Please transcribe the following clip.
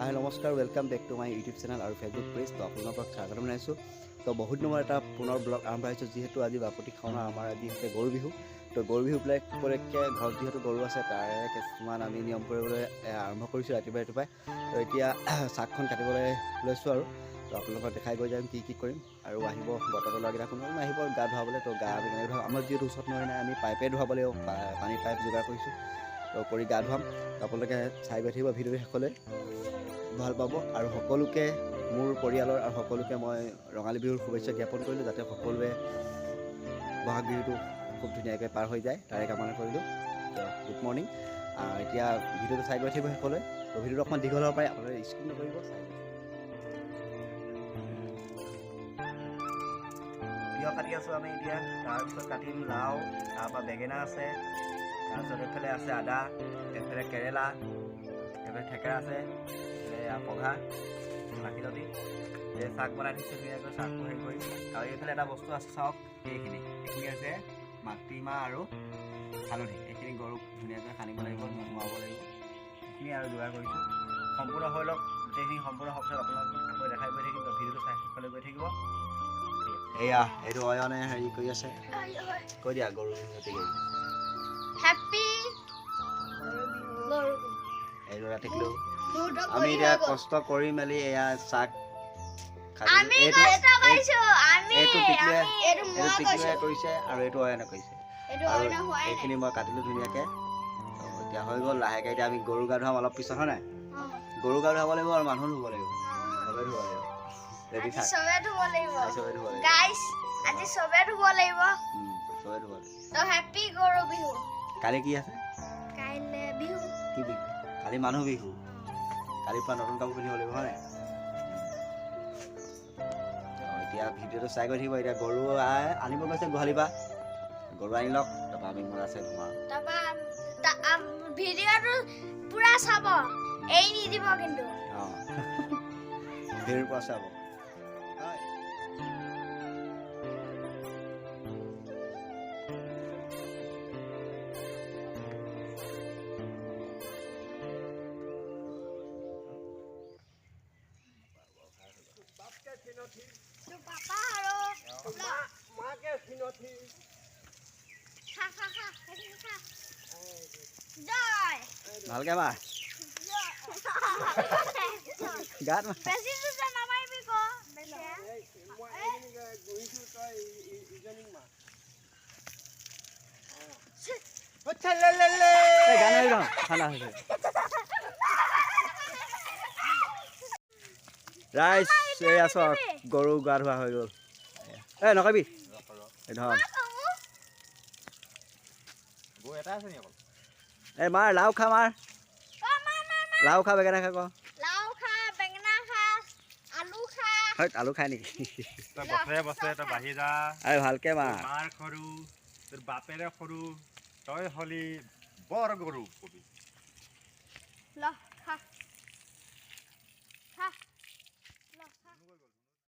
হাই নমস্কাৰ, welcome back to my YouTube channel আৰু Facebook page. তো আপোনালোকক স্বাগতম জনাইছোঁ। তো বহুত দিনৰ এটা পুনৰ ব্লগ আৰম্ভ হৈছোঁ, যিহেতু আজি বাপতি খাওনা আমাৰ আজি হৈছে গৰু বিহু। তো গৰু বিহু উপলক্ষে ঘৰত যিহেতু গৰু আছে তাৰে কিছুমান আমি নিয়ম কৰিবলৈ আৰম্ভ কৰিছোঁ ৰাতিপুৱাই। তো এতিয়া চাকখন কাটিবলৈ লৈছোঁ আৰু তো আপোনালোকক দেখাই গৈ যাম কি কৰিম। আৰু আহিব বতৰৰ ল'ৰাকেইটা কোনো আহিব গা ধুৱাবলৈ। তো গা আমি কেনেকৈ ধুৱাম, আমাৰ যিহেতু ওচৰত নৈ নাই, আমি পাইপে ধুৱাব লাগিব, পানী পাইপ যোগাৰ কৰিছোঁ। তো কৰি গা ধুৱাম। তো আপোনালোকে চাই গৈ থাকিব ভিডিঅ'টো শেষলৈ, ভাল পাব। আৰু সকলোকে মোৰ পৰিয়ালৰ আৰু সকলোকে মই ৰঙালী বিহুৰ শুভেচ্ছা জ্ঞাপন কৰিলোঁ, যাতে সকলোৱে বহাগ বিহুটো খুব ধুনীয়াকৈ পাৰ হৈ যায় তাৰে কামনা কৰিলোঁ। তো গুড মৰ্ণিং। এতিয়া ভিডিঅ'টো চাই গৈ থাকিব শেষলৈ। তো ভিডিঅ'টো অকণমান দীঘল হ'ব পাৰে, আপোনালোকে স্কিপ নকৰিব, চাই গৈ তিয়ঁহ কাটি আছোঁ আমি এতিয়া। তাৰপিছত কাটিম লাও, তাৰপৰা বেঙেনা আছে, তাৰপিছত এইফালে আছে আদা, এইফালে কেৰেলা, এইফালে থেকেৰা আছে, পঘা মাখিলতি। এই শাক বনাই দিছোঁ ধুনীয়াকৈ, শাকটো হেৰি কৰি। আৰু এইফালে এটা বস্তু আছে চাওক, এইখিনি আছে মাটিমাহ আৰু হালধি। এইখিনি গৰুক ধুনীয়াকৈ সানিব লাগিব, নোৱাব লাগিব। এইখিনি আৰু যোগাৰ কৰিছোঁ। সম্পূৰ্ণ হৈ লওক, গোটেইখিনি সম্পূৰ্ণ হোৱাৰ পিছত আপোনাক আকৌ দেখাই গৈ থাকিম। ভিডিঅ'টো চাই শেষলৈ গৈ থাকিব। এয়া এইটো অয়নে হেৰি কৰি আছে, কৈ দিয়া গৰু বিহু হেপী এইটো ৰাতিকলো। আমি এতিয়া কষ্ট কৰি মেলি এয়া চাক এইটো টিকলুৱে কৰিছে আৰু এইটো অয়নে কৰিছে। আৰু এইখিনি মই কাটিলোঁ ধুনীয়াকৈ। এতিয়া হৈ গ'ল। লাহেকৈ এতিয়া আমি গৰু গা ধুৱাম অলপ পিছত, হয় নাই? গৰু গা ধুৱাব লাগিব আৰু মানুহ ধুব লাগিব, চবেই ধুব লাগিব। কালি কি আছে? কি বিহু? কালি মানুহ বিহু। কালিৰ পৰা নতুন কাপোৰ পিন্ধিব লাগিব, হয় নাই? এতিয়া ভিডিঅ'টো চাই গৈ থাকিব। এতিয়া গৰু আনিব গৈছে গোহালিৰ পৰা, গৰু আনি লওক, তাৰপৰা আমি মজাছে ধুমাম। ভিডিঅ'টো পুৰা চাব, এই নিদিব কিন্তু। ভিডিঅ'ৰ পৰা চাব। ভালকে মাৰ গাত ৰাইজ এয়া চাওক, গৰু গা ধোৱা হৈ গ'ল। নকবি মাৰ লাও খা, মাৰ লাও খা, বেঙেনা খা, আলু খাই নেকি? ভালকে মাৰ সৰু তোৰ বাপেৰে সৰু, তই হলি বৰ গৰু কবি।